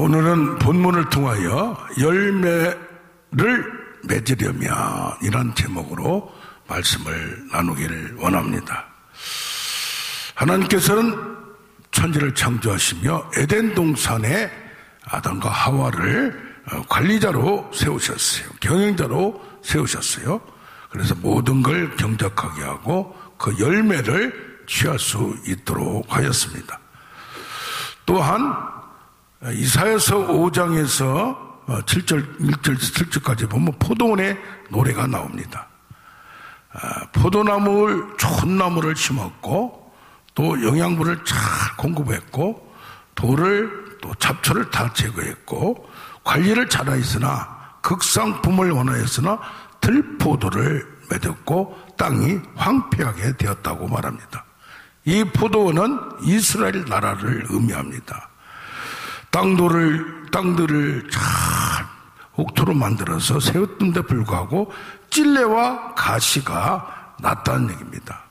오늘은 본문을 통하여 열매를 맺으려면 이란 제목으로 말씀을 나누기를 원합니다. 하나님께서는 천지를 창조하시며 에덴 동산에 아담과 하와를 관리자로 세우셨어요. 경영자로 세우셨어요. 그래서 모든 걸 경작하게 하고 그 열매를 취할 수 있도록 하였습니다. 또한 이사야서 5장에서 7절, 1절에서 7절까지 보면 포도원의 노래가 나옵니다. 포도나무를, 좋은 나무를 심었고 또 영양분을 잘 공급했고 돌을 또 잡초를 다 제거했고 관리를 잘하였으나 극상품을 원하였으나 들포도를 맺었고 땅이 황폐하게 되었다고 말합니다. 이 포도원은 이스라엘 나라를 의미합니다. 땅들을 잘 옥토로 만들어서 세웠던데 불구하고 찔레와 가시가 났다는 얘기입니다.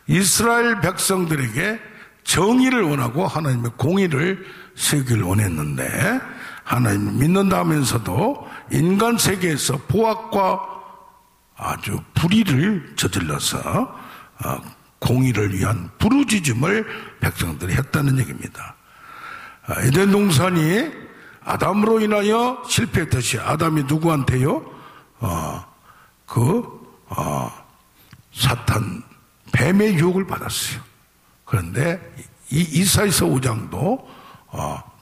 이스라엘 백성들에게 정의를 원하고 하나님의 공의를 세우기를 원했는데 하나님을 믿는다 하면서도 인간 세계에서 포악과 아주 불의를 저질러서 공의를 위한 부르짖음을 백성들이 했다는 얘기입니다. 에덴 동산이 아담으로 인하여 실패했듯이 아담이 누구한테요? 사탄 뱀의 유혹을 받았어요. 그런데 이 이사야서 5장도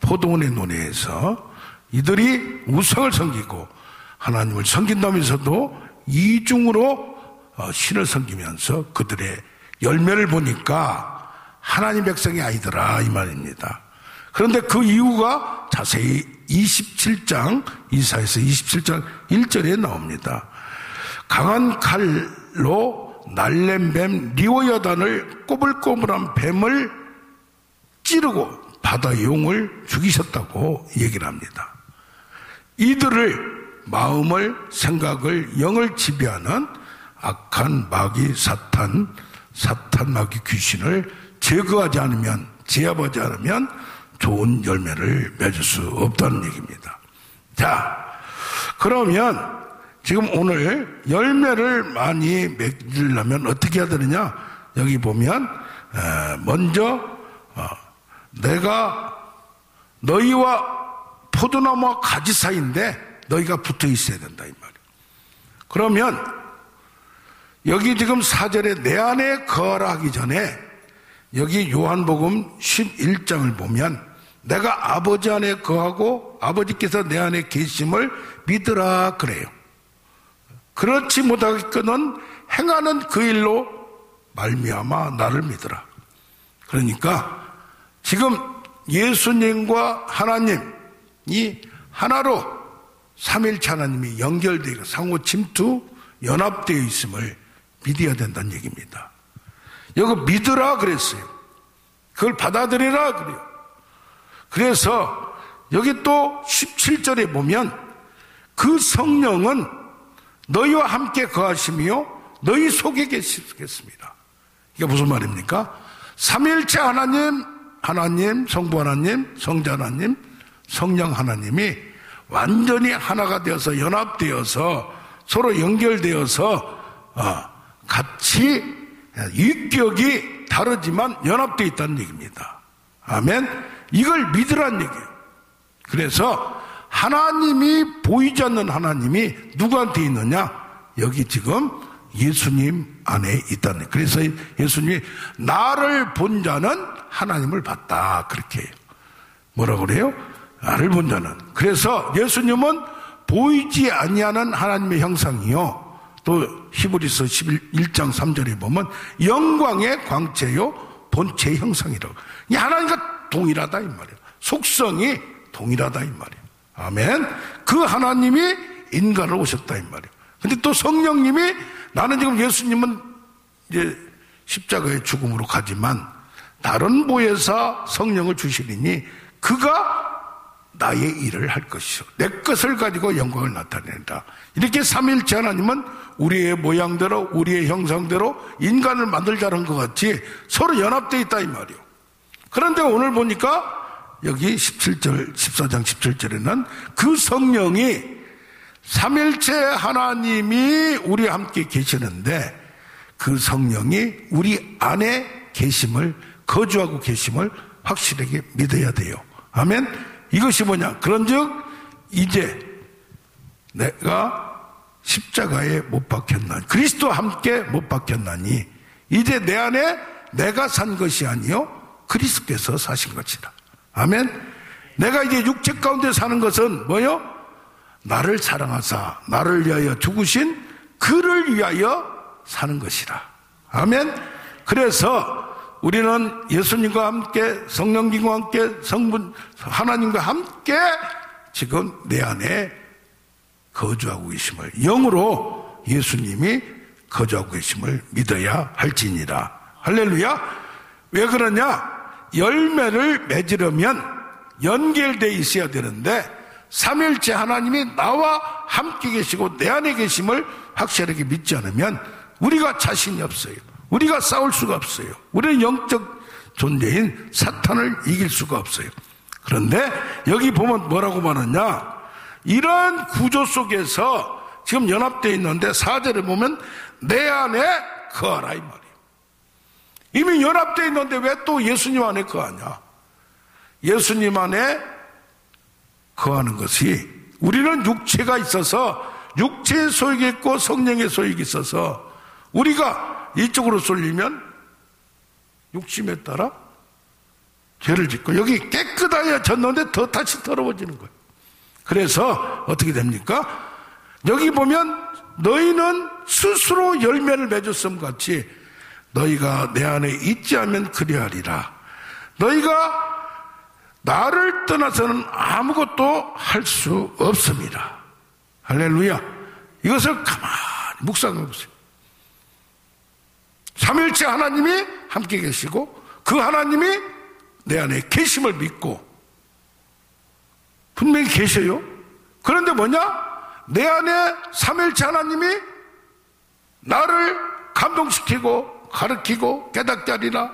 포도원의 논의에서 이들이 우상을 섬기고 하나님을 섬긴다면서도 이중으로 신을 섬기면서 그들의 열매를 보니까 하나님 백성이 아니더라 이 말입니다. 그런데 그 이유가 자세히 27장 이사야서 27장 1절에 나옵니다. 강한 칼로 날랜 뱀 리오여단을 꼬불꼬불한 뱀을 찌르고 바다 용을 죽이셨다고 얘기를 합니다. 이들을 마음을, 생각을, 영을 지배하는 악한 마귀 사탄 마귀 귀신을 제거하지 않으면, 제압하지 않으면 좋은 열매를 맺을 수 없다는 얘기입니다. 자, 그러면 지금 오늘 열매를 많이 맺으려면 어떻게 해야 되느냐? 여기 보면 먼저 내가 너희와 포도나무와 가지 사이인데 너희가 붙어 있어야 된다 이 말이에요. 그러면 여기 지금 4절에 내 안에 거하라 하기 전에 여기 요한복음 11장을 보면 내가 아버지 안에 거하고 아버지께서 내 안에 계심을 믿으라 그래요. 그렇지 못하겠거든 행하는 그 일로 말미암아 나를 믿으라. 그러니까 지금 예수님과 하나님이 하나로 삼일체 하나님이 연결되어 있고 상호 침투 연합되어 있음을 믿어야 된다는 얘기입니다. 여기 믿으라 그랬어요. 그걸 받아들이라 그래요. 그래서 여기 또 17절에 보면 그 성령은 너희와 함께 거하시며 너희 속에 계시겠습니다. 이게 무슨 말입니까? 삼일체 하나님, 성부 하나님, 성자 하나님, 성령 하나님이 완전히 하나가 되어서 연합되어서 서로 연결되어서 같이 인격이 다르지만 연합되어 있다는 얘기입니다. 아멘. 이걸 믿으란 얘기예요. 그래서 하나님이 보이지 않는 하나님이 누구한테 있느냐? 여기 지금 예수님 안에 있다는 거예요. 그래서 예수님이 나를 본 자는 하나님을 봤다 그렇게 해요. 뭐라 그래요? 나를 본 자는. 그래서 예수님은 보이지 아니하는 하나님의 형상이요. 또 히브리서 11장 3절에 보면 영광의 광채요 본체의 형상이라고. 이 하나님과 동일하다 이 말이에요. 속성이 동일하다 이 말이에요. 아멘. 그 하나님이 인간으로 오셨다 이 말이에요. 근데 또 성령님이 나는 지금 예수님은 이제 십자가의 죽음으로 가지만 다른 보혜사 성령을 주시리니 그가 나의 일을 할 것이요 내 것을 가지고 영광을 나타낸다. 이렇게 삼일체 하나님은 우리의 모양대로 우리의 형상대로 인간을 만들자는 것 같이 서로 연합되어 있다 이 말이에요. 그런데 오늘 보니까 여기 17절, 14장 17절에는 그 성령이 삼일체 하나님이 우리와 함께 계시는데 그 성령이 우리 안에 계심을, 거주하고 계심을 확실하게 믿어야 돼요. 아멘. 이것이 뭐냐? 그런즉 이제 내가 십자가에 못 박혔나니, 그리스도와 함께 못 박혔나니 이제 내 안에 내가 산 것이 아니요 그리스도께서 사신 것이다. 아멘. 내가 이제 육체 가운데 사는 것은 뭐요? 나를 사랑하사 나를 위하여 죽으신 그를 위하여 사는 것이라. 아멘. 그래서 우리는 예수님과 함께, 성령님과 함께, 성분 하나님과 함께 지금 내 안에 거주하고 계심을, 영으로 예수님이 거주하고 계심을 믿어야 할지니라. 할렐루야. 왜 그러냐? 열매를 맺으려면 연결되어 있어야 되는데 삼일째 하나님이 나와 함께 계시고 내 안에 계심을 확실하게 믿지 않으면 우리가 자신이 없어요. 우리가 싸울 수가 없어요. 우리는 영적 존재인 사탄을 이길 수가 없어요. 그런데 여기 보면 뭐라고 말하냐? 이런 구조 속에서 지금 연합되어 있는데 4절에 보면 내 안에 거하라 이 말이에요. 이미 연합되어 있는데 왜 또 예수님 안에 거하냐? 예수님 안에 거하는 것이, 우리는 육체가 있어서 육체의 소욕이 있고 성령의 소욕이 있어서 우리가 이쪽으로 쏠리면 욕심에 따라 죄를 짓고, 여기 깨끗하여졌는데 더 다시 더러워지는 거예요. 그래서 어떻게 됩니까? 여기 보면 너희는 스스로 열매를 맺었음 같이 너희가 내 안에 있지 않으면 그리하리라. 너희가 나를 떠나서는 아무것도 할 수 없습니다. 할렐루야. 이것을 가만히 묵상해 보세요. 삼일째 하나님이 함께 계시고 그 하나님이 내 안에 계심을 믿고 분명히 계셔요. 그런데 뭐냐? 내 안에 삼일째 하나님이 나를 감동시키고 가르치고 깨닫게 하리라.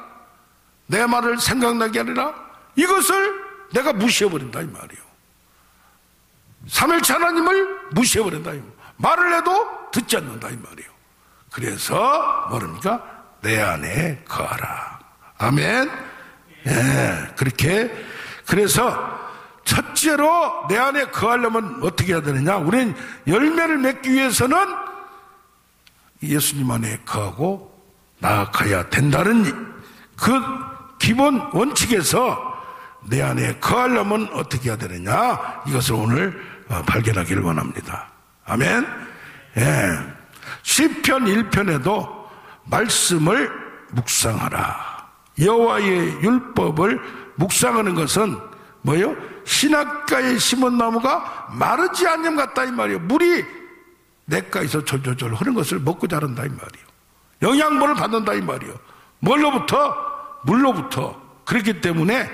내 말을 생각나게 하리라. 이것을 내가 무시해버린다 이 말이에요. 삼일째 하나님을 무시해버린다 이 말이에요. 말을 해도 듣지 않는다 이 말이에요. 그래서 뭐랍니까? 내 안에 거하라. 아멘. 예, 그렇게. 그래서 첫째로 내 안에 거하려면 어떻게 해야 되느냐? 우리는 열매를 맺기 위해서는 예수님 안에 거하고 나아가야 된다는 그 기본 원칙에서 내 안에 거하려면 어떻게 해야 되느냐? 이것을 오늘 발견하기를 원합니다. 아멘. 예. 시편 1편에도 말씀을 묵상하라. 여호와의 율법을 묵상하는 것은 뭐예요? 신학가에 심은 나무가 마르지 않는 것 같다 이 말이에요. 물이 냇가에서 졸졸졸 흐르는 것을 먹고 자란다 이 말이에요. 영양분을 받는다 이 말이에요. 뭘로부터? 물로부터. 그렇기 때문에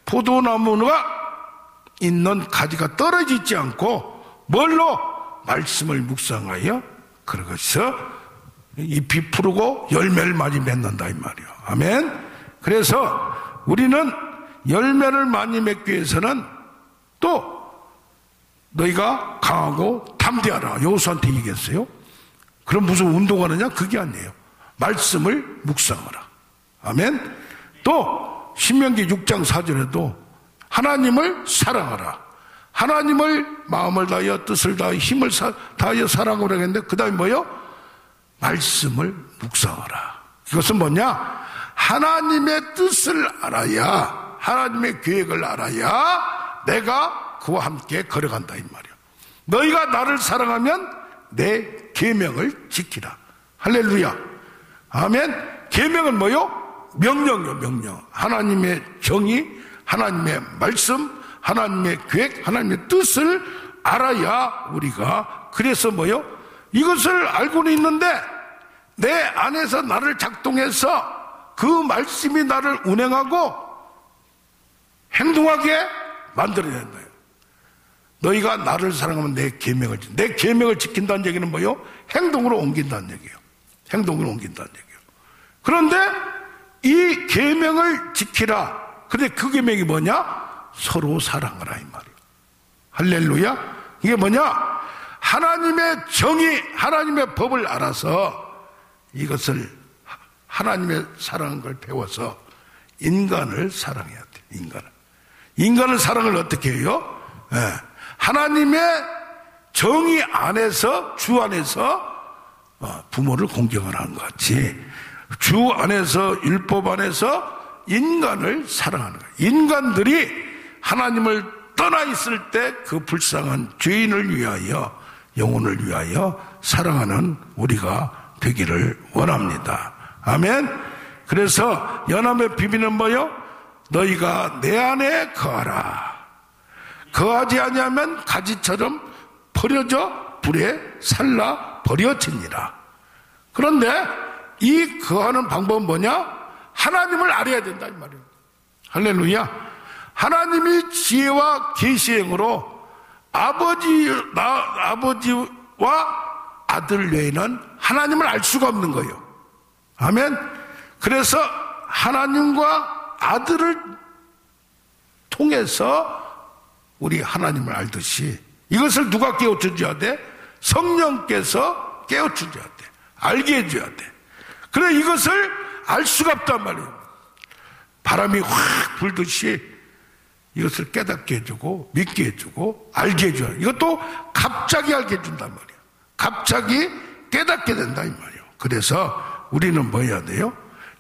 포도나무가 있는 가지가 떨어지지 않고 뭘로? 말씀을 묵상하여 그러고서 잎이 푸르고 열매를 많이 맺는다 이 말이에요. 아멘. 그래서 우리는 열매를 많이 맺기 위해서는 또 너희가 강하고 담대하라. 여호수아한테 얘기했어요. 그럼 무슨 운동하느냐? 그게 아니에요. 말씀을 묵상하라. 아멘. 또 신명기 6장 4절에도 하나님을 사랑하라. 하나님을 마음을 다하여 뜻을 다하여 힘을 다하여 사랑하라 했는데 그 다음에 뭐요? 말씀을 묵상하라. 이것은 뭐냐? 하나님의 뜻을 알아야, 하나님의 계획을 알아야 내가 그와 함께 걸어간다 이 말이에요. 너희가 나를 사랑하면 내 계명을 지키라. 할렐루야. 아멘. 계명은 뭐요? 명령이요, 명령. 하나님의 정의, 하나님의 말씀, 하나님의 계획, 하나님의 뜻을 알아야 우리가, 그래서 뭐요? 이것을 알고는 있는데 내 안에서 나를 작동해서 그 말씀이 나를 운행하고 행동하게 만들어야 된다. 너희가 나를 사랑하면 내 계명을 지킨다는 얘기는 뭐요? 행동으로 옮긴다는 얘기예요. 행동으로 옮긴다는 얘기예요. 그런데 이 계명을 지키라. 근데 그 계명이 뭐냐? 서로 사랑하라 이 말이에요. 할렐루야. 이게 뭐냐? 하나님의 정의, 하나님의 법을 알아서 이것을 하나님의 사랑한 걸 배워서 인간을 사랑해야 돼. 인간을 사랑을 어떻게 해요? 네. 하나님의 정의 안에서, 주 안에서 부모를 공경하는 것 같이 주 안에서, 율법 안에서 인간을 사랑하는 거예요. 인간들이 하나님을 떠나 있을 때 그 불쌍한 죄인을 위하여, 영혼을 위하여 사랑하는 우리가 되기를 원합니다. 아멘. 그래서 연합의 비밀은 뭐요? 너희가 내 안에 거하라. 거하지 아니하면 가지처럼 버려져 불에 살라 버려지니라. 그런데 이 거하는 방법은 뭐냐? 하나님을 알아야 된다 이 말이에요. 할렐루야. 하나님이 지혜와 계시의 영으로 아버지와 아들 외에는 하나님을 알 수가 없는 거예요. 아멘. 그래서 하나님과 아들을 통해서 우리 하나님을 알듯이 이것을 누가 깨우쳐줘야 돼? 성령께서 깨우쳐줘야 돼. 알게 해줘야 돼. 그래 이것을 알 수가 없단 말이에요. 바람이 확 불듯이 이것을 깨닫게 해주고 믿게 해주고 알게 해줘야 돼. 이것도 갑자기 알게 해준단 말이에요. 갑자기 깨닫게 된다 이 말이에요. 그래서 우리는 뭐 해야 돼요?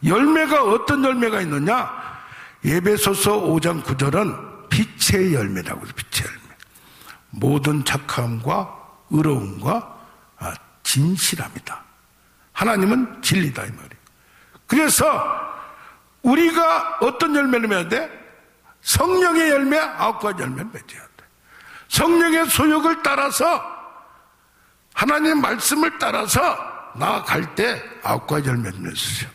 열매가 어떤 열매가 있느냐? 에베소서 5장 9절은 빛의 열매라고 해서 빛의 열매. 모든 착함과 의로움과 진실함이다. 하나님은 진리다 이 말이에요. 그래서 우리가 어떤 열매를 맺어야 돼? 성령의 열매 9가지 열매를 맺어야 돼. 성령의 소욕을 따라서 하나님의 말씀을 따라서 나아갈 때 9가지 열매를 맺으세요.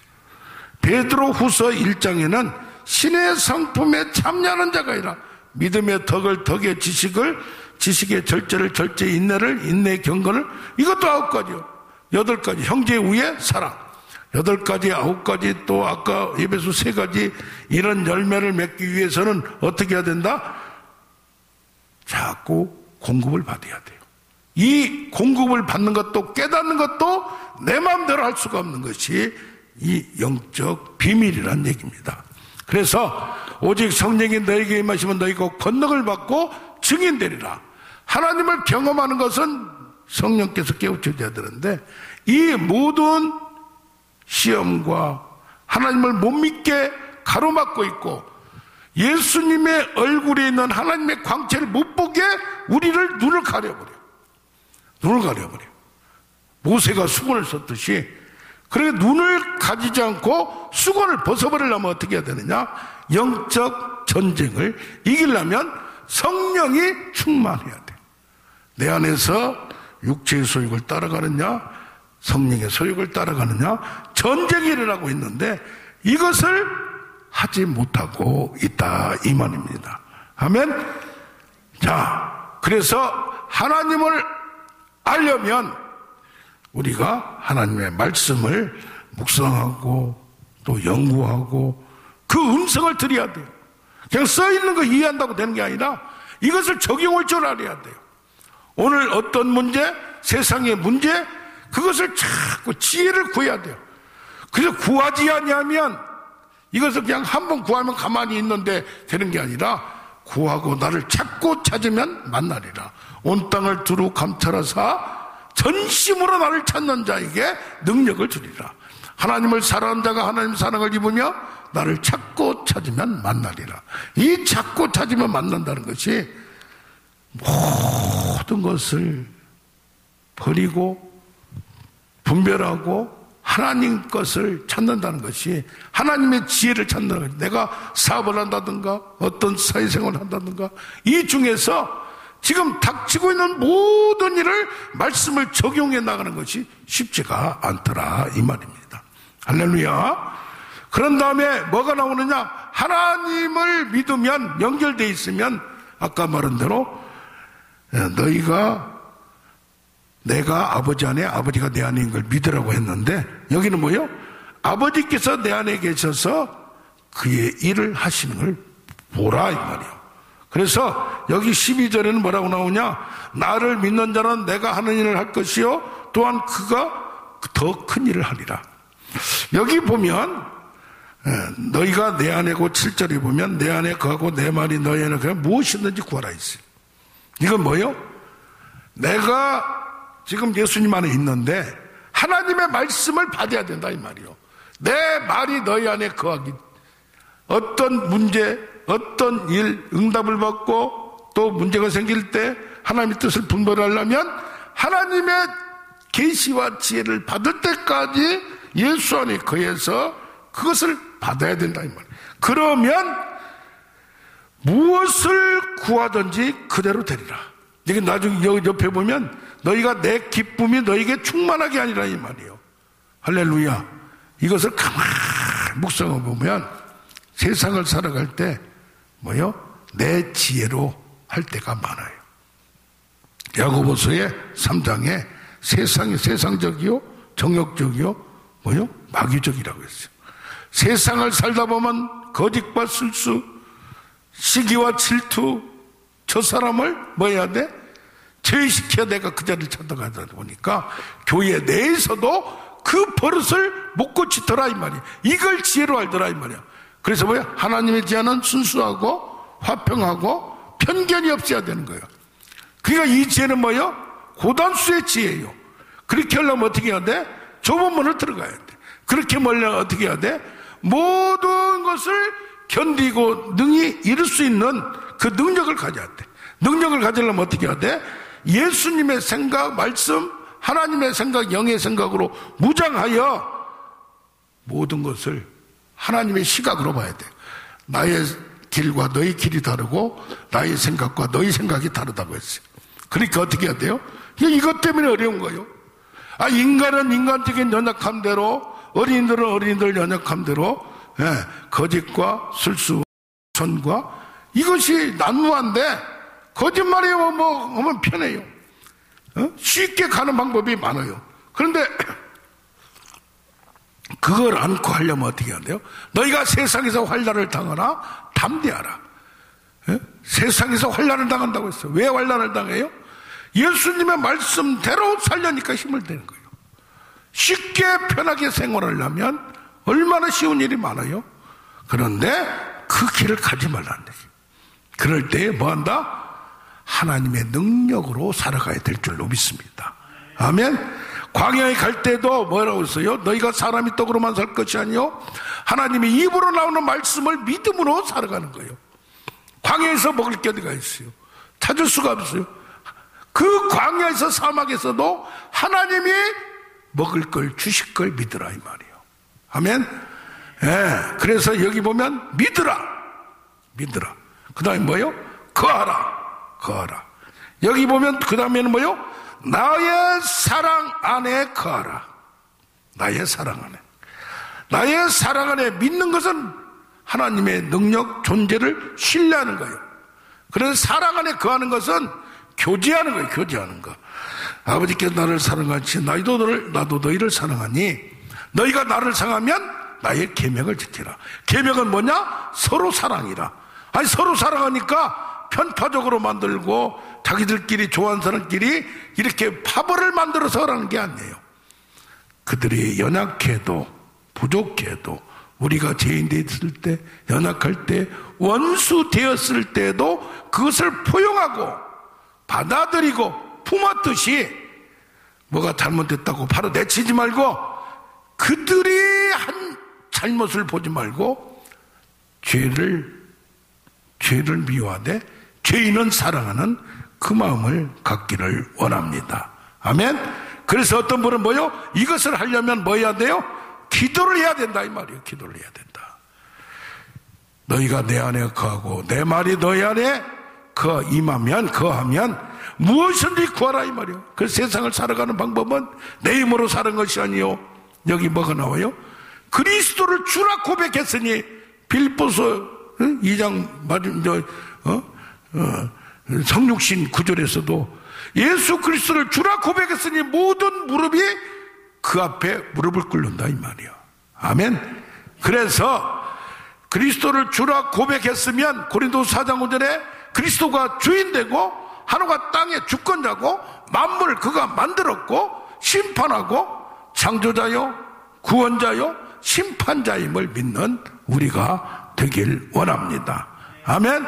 베드로 후서 1장에는 신의 성품에 참여하는 자가 아니라 믿음의 덕을 덕의 지식을, 지식의 절제를 절제의 인내를, 인내의 경건을, 이것도 9가지요. 8가지. 형제 우애 사랑. 8가지, 9가지, 또 아까 에베소 3가지, 이런 열매를 맺기 위해서는 어떻게 해야 된다? 자꾸 공급을 받아야 돼요. 이 공급을 받는 것도 깨닫는 것도 내 마음대로 할 수가 없는 것이 이 영적 비밀이라는 얘기입니다. 그래서 오직 성령이 너에게 임하시면 너희가 권능을 받고 증인되리라. 하나님을 경험하는 것은 성령께서 깨우쳐줘야 되는데 이 모든 시험과 하나님을 못 믿게 가로막고 있고 예수님의 얼굴에 있는 하나님의 광채를 못 보게 우리를 눈을 가려버려요. 눈을 가려버려요. 모세가 수건을 썼듯이. 그렇게 눈을 가지지 않고 수건을 벗어버리려면 어떻게 해야 되느냐? 영적 전쟁을 이기려면 성령이 충만해야 돼요. 내 안에서 육체의 소욕을 따라가느냐, 성령의 소욕을 따라가느냐, 전쟁이 일어나고 있는데 이것을 하지 못하고 있다 이 말입니다. 아멘. 자, 그래서 하나님을 알려면 우리가 하나님의 말씀을 묵상하고 또 연구하고 그 음성을 들어야 돼요. 그냥 써있는 거 이해한다고 되는 게 아니라 이것을 적용할 줄 알아야 돼요. 오늘 어떤 문제, 세상의 문제, 그것을 자꾸 지혜를 구해야 돼요. 그래서 구하지 아니하면 이것을 그냥 한번 구하면 가만히 있는데 되는 게 아니라 구하고 나를 찾고 찾으면 만나리라. 온 땅을 두루 감찰하사 전심으로 나를 찾는 자에게 능력을 주리라. 하나님을 사랑하는 자가 하나님 사랑을 입으며 나를 찾고 찾으면 만나리라. 이 찾고 찾으면 만난다는 것이 모든 것을 버리고 분별하고 하나님 것을 찾는다는 것이 하나님의 지혜를 찾는다는 것이 내가 사업을 한다든가 어떤 사회생활을 한다든가 이 중에서 지금 닥치고 있는 모든 일을 말씀을 적용해 나가는 것이 쉽지가 않더라 이 말입니다. 할렐루야. 그런 다음에 뭐가 나오느냐? 하나님을 믿으면 연결되어 있으면 아까 말한 대로 너희가 내가 아버지 안에 아버지가 내 안에 있는 걸 믿으라고 했는데 여기는 뭐예요? 아버지께서 내 안에 계셔서 그의 일을 하시는 걸 보라 이 말이에요. 그래서 여기 12절에는 뭐라고 나오냐? 나를 믿는 자는 내가 하는 일을 할 것이요 또한 그가 더 큰 일을 하리라. 여기 보면 너희가 내 안에고 7절에 보면 내 안에 거하고 내 말이 너희 안에 거하면 무엇이든지 구하라 있어요. 이건 뭐요? 내가 지금 예수님 안에 있는데 하나님의 말씀을 받아야 된다 이 말이요. 내 말이 너희 안에 거하기, 어떤 문제, 어떤 일 응답을 받고 또 문제가 생길 때 하나님의 뜻을 분별하려면 하나님의 계시와 지혜를 받을 때까지 예수 안에 거해서 그것을 받아야 된다 이 말이에요. 그러면 무엇을 구하든지 그대로 되리라. 이게 나중에 여기 옆에 보면 너희가 내 기쁨이 너희에게 충만하게 아니라 이 말이에요. 할렐루야. 이것을 가만히 묵상해 보면 세상을 살아갈 때 뭐요? 내 지혜로 할 때가 많아요. 야고보서의 3장에 세상이 세상적이요 정욕적이요 뭐요? 마귀적이라고 했어요. 세상을 살다 보면 거짓과 술수, 시기와 질투, 저 사람을 뭐 해야 돼? 제외시켜야 내가 그 자리를 찾아가다 보니까 교회 내에서도 그 버릇을 못 고치더라 이 말이야. 이걸 지혜로 알더라 이 말이야. 그래서 뭐야? 하나님의 지혜는 순수하고 화평하고 편견이 없어야 되는 거예요. 그러니까 이 지혜는 뭐예요? 고단수의 지혜예요. 그렇게 하려면 어떻게 해야 돼? 좁은 문을 들어가야 돼. 그렇게 하려면 어떻게 해야 돼? 모든 것을 견디고 능히 이룰 수 있는 그 능력을 가져야 돼. 능력을 가지려면 어떻게 해야 돼? 예수님의 생각, 말씀, 하나님의 생각, 영의 생각으로 무장하여 모든 것을 하나님의 시각으로 봐야 돼. 나의 길과 너의 길이 다르고 나의 생각과 너의 생각이 다르다고 했어요. 그러니까 어떻게 해야 돼요? 이것 때문에 어려운 거예요. 인간은 인간적인 연약함대로, 어린이들은 어린이들 연약함대로 거짓과 술수, 선과 이것이 난무한데 거짓말이 뭐 하면 편해요. 쉽게 가는 방법이 많아요. 그런데 그걸 안고 하려면 어떻게 해야 돼요? 너희가 세상에서 환난을 당하나 담대하라. 세상에서 환난을 당한다고 했어요. 왜 환난을 당해요? 예수님의 말씀대로 살려니까 힘을 내는 거예요. 쉽게 편하게 생활하려면 얼마나 쉬운 일이 많아요. 그런데 그 길을 가지 말라는 얘기예요. 그럴 때 뭐한다? 하나님의 능력으로 살아가야 될 줄로 믿습니다. 아멘. 광야에 갈 때도 뭐라고 했어요? 너희가 사람이 떡으로만 살 것이 아니요 하나님의 입으로 나오는 말씀을 믿음으로 살아가는 거예요. 광야에서 먹을 게 어디가 있어요? 찾을 수가 없어요. 그 광야에서 사막에서도 하나님이 먹을 걸 주실 걸 믿으라 이 말이에요. 아멘. 그래서 여기 보면 믿으라. 그 다음에 뭐요? 거하라. 여기 보면 그 다음에는 뭐요? 나의 사랑 안에 거하라. 나의 사랑 안에 믿는 것은 하나님의 능력, 존재를 신뢰하는 거예요. 그래서 사랑 안에 거하는 것은 교제하는 거예요. 교제하는 거. 아버지께서 나를 사랑하시 나도 너희를 사랑하니 너희가 나를 사랑하면 나의 계명을 지키라. 계명은 뭐냐? 서로 사랑이라. 서로 사랑하니까 편파적으로 만들고 자기들끼리 좋아하는 사람끼리 이렇게 파벌을 만들어서 하라는 게 아니에요. 그들이 연약해도 부족해도 우리가 죄인 되었을 때, 연약할 때, 원수 되었을 때도 그것을 포용하고 받아들이고 품었듯이 뭐가 잘못됐다고 바로 내치지 말고 그들이 한 잘못을 보지 말고 죄를 미워하되 죄인은 사랑하는 그 마음을 갖기를 원합니다. 아멘. 그래서 어떤 분은 뭐요? 이것을 하려면 뭐 해야 돼요? 기도를 해야 된다 이 말이에요. 기도를 해야 된다. 너희가 내 안에 거하고 내 말이 너희 안에 거하면 무엇이든지 구하라 이 말이에요. 그래서 세상을 살아가는 방법은 내 힘으로 사는 것이 아니요. 여기 뭐가 나와요? 그리스도를 주라 고백했으니 빌립보서 2장 성육신 9절에서도 예수 그리스도를 주라 고백했으니 모든 무릎이 그 앞에 무릎을 꿇는다 이 말이에요. 아멘. 그래서 그리스도를 주라 고백했으면 고린도서 4장 5절에 그리스도가 주인되고 하늘과 땅의 주권자고 만물을 그가 만들었고 심판하고 창조자요 구원자요 심판자임을 믿는 우리가 되길 원합니다. 아멘.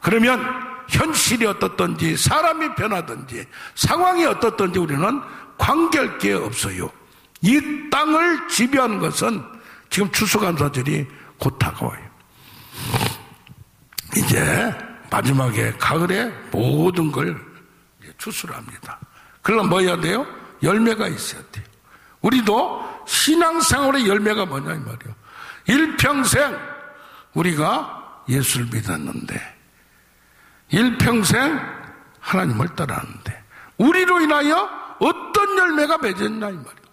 그러면 현실이 어떻든지 사람이 변하든지 상황이 어떻든지 우리는 관계할 게 없어요. 이 땅을 지배하는 것은 지금 추수감사절이 곧 다가와요. 이제 마지막에 가을에 모든 걸 추수를 합니다. 그러면 뭐 해야 돼요? 열매가 있어야 돼요. 우리도 신앙생활의 열매가 뭐냐 이 말이에요. 일평생 우리가 예수를 믿었는데 일평생 하나님을 따랐는데 우리로 인하여 어떤 열매가 맺었냐 이 말이에요.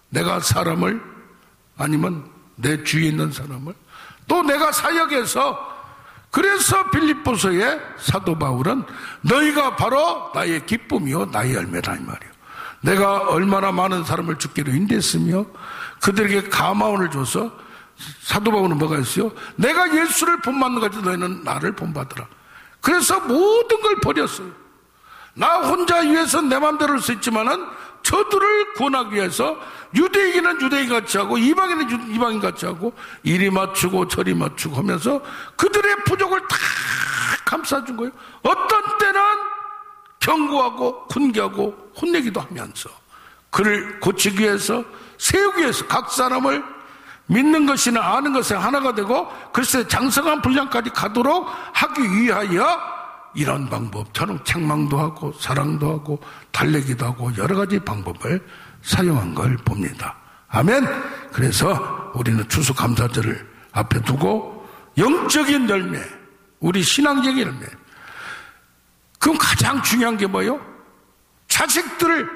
내가 사람을 아니면 내 주위에 있는 사람을 또 내가 사역해서 그래서 빌립보서의 사도 바울은 너희가 바로 나의 기쁨이요 나의 열매다 이 말이에요. 내가 얼마나 많은 사람을 죽기로 인도했으며 그들에게 감화원을 줘서 사도 바울은 뭐가 있어요? 내가 예수를 본받는 것같이 너희는 나를 본받으라. 그래서 모든 걸 버렸어요. 나 혼자 위해서 내 마음대로 할 수 있지만은 저들을 구원하기 위해서 유대인은 유대인같이 하고 이방인은 이방인같이 하고 이리 맞추고 저리 맞추고 하면서 그들의 부족을 다 감싸준 거예요. 어떤 때는 경고하고 훈계하고 혼내기도 하면서 그를 고치기 위해서 세우기 위해서 각 사람을 믿는 것이나 아는 것에 하나가 되고 글쎄 장성한 분량까지 가도록 하기 위하여 이런 방법처럼 책망도 하고 사랑도 하고 달래기도 하고 여러 가지 방법을 사용한 걸 봅니다. 아멘. 그래서 우리는 추수감사절을 앞에 두고 영적인 열매, 우리 신앙적인 열매. 그럼 가장 중요한 게 뭐예요? 자식들을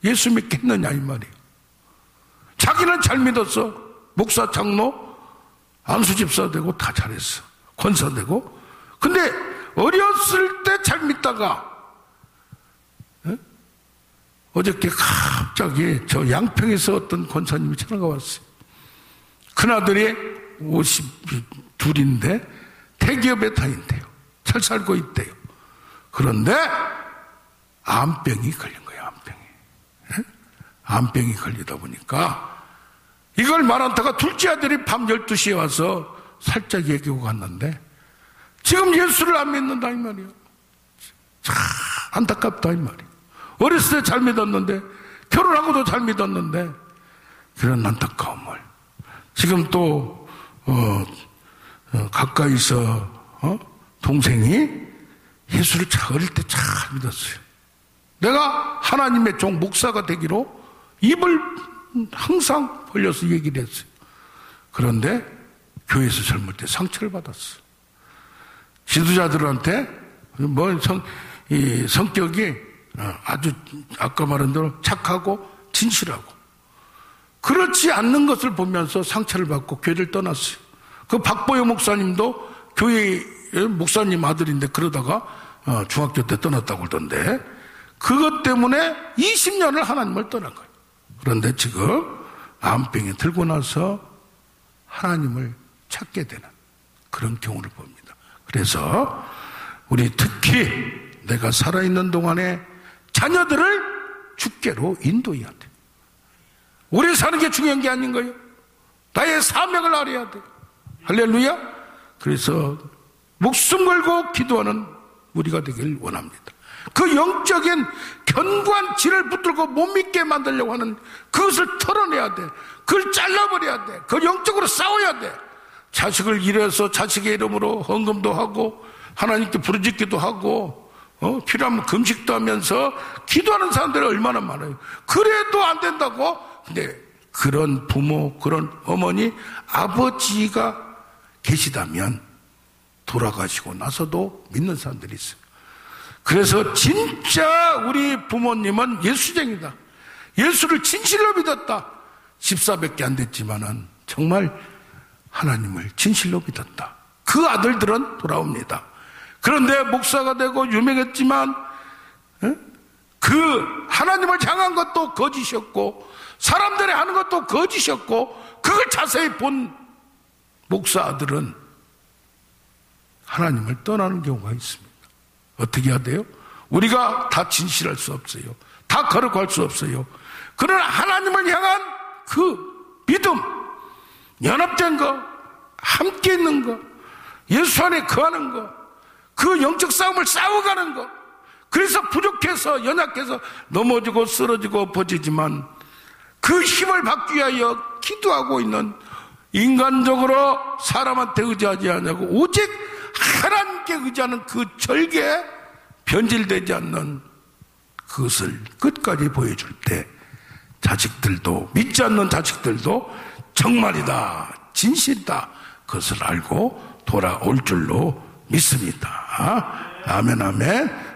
예수 믿게 했느냐 이 말이에요. 자기는 잘 믿었어. 목사, 장로, 안수집사 되고 다 잘했어. 권사 되고. 근데 어렸을 때 잘 믿다가 어저께 갑자기 저 양평에서 어떤 권사님이 전화가 왔어요. 큰아들이 52인데 대기업에 다닌대요. 잘 살고 있대요. 그런데 암병이 걸린 거예요. 암병이 걸리다 보니까 이걸 말한다가 둘째 아들이 밤 12시에 와서 살짝 얘기하고 갔는데 지금 예수를 안 믿는다 이 말이에요. 참 안타깝다 이 말이에요. 어렸을 때 잘 믿었는데 결혼하고도 잘 믿었는데 그런 안타까움을 지금 또 가까이서 동생이 예수를 어릴 때 잘 믿었어요. 내가 하나님의 종 목사가 되기로 입을 항상 벌려서 얘기를 했어요. 그런데 교회에서 젊을 때 상처를 받았어. 지도자들한테 성격이 아주 아까 말한 대로 착하고 진실하고 그렇지 않는 것을 보면서 상처를 받고 교회를 떠났어요. 그 박보영 목사님도 교회 목사님 아들인데 그러다가 중학교 때 떠났다고 그러던데 그것 때문에 20년을 하나님을 떠난 거예요. 그런데 지금 암병에 들고 나서 하나님을 찾게 되는 그런 경우를 봅니다. 그래서 우리 특히 내가 살아있는 동안에 자녀들을 주께로 인도해야 돼. 오래 사는 게 중요한 게 아닌 거예요. 나의 사명을 알아야 돼. 할렐루야. 그래서 목숨 걸고 기도하는 우리가 되길 원합니다. 그 영적인 견고한 질을 붙들고 못 믿게 만들려고 하는 그것을 털어내야 돼. 그걸 잘라버려야 돼. 그걸 영적으로 싸워야 돼. 자식을 잃어서 자식의 이름으로 헌금도 하고 하나님께 부르짖기도 하고 필요하면 금식도 하면서 기도하는 사람들이 얼마나 많아요. 그래도 안 된다고. 근데 그런 부모, 그런 어머니, 아버지가 계시다면 돌아가시고 나서도 믿는 사람들이 있어요. 그래서 진짜 우리 부모님은 예수쟁이다. 예수를 진실로 믿었다. 집사밖에 안 됐지만은 정말 하나님을 진실로 믿었다. 그 아들들은 돌아옵니다. 그런데 목사가 되고 유명했지만 그 하나님을 향한 것도 거짓이었고 사람들이 하는 것도 거짓이었고 그걸 자세히 본 목사 아들은 하나님을 떠나는 경우가 있습니다. 어떻게 해야 돼요? 우리가 다 진실할 수 없어요. 다 거룩할 수 없어요. 그러나 하나님을 향한 그 믿음, 연합된 거, 함께 있는 거, 예수 안에 거하는 거, 그 영적 싸움을 싸워가는 거. 그래서 부족해서 연약해서 넘어지고 쓰러지고 버지지만 그 힘을 받기 위하여 기도하고 있는, 인간적으로 사람한테 의지하지 않냐고 오직 하나님께 의지하는 그 절개, 변질되지 않는 그것을 끝까지 보여줄 때 자식들도, 믿지 않는 자식들도 정말이다, 진실이다, 그것을 알고 돌아올 줄로 믿습니다. 아멘, 아멘.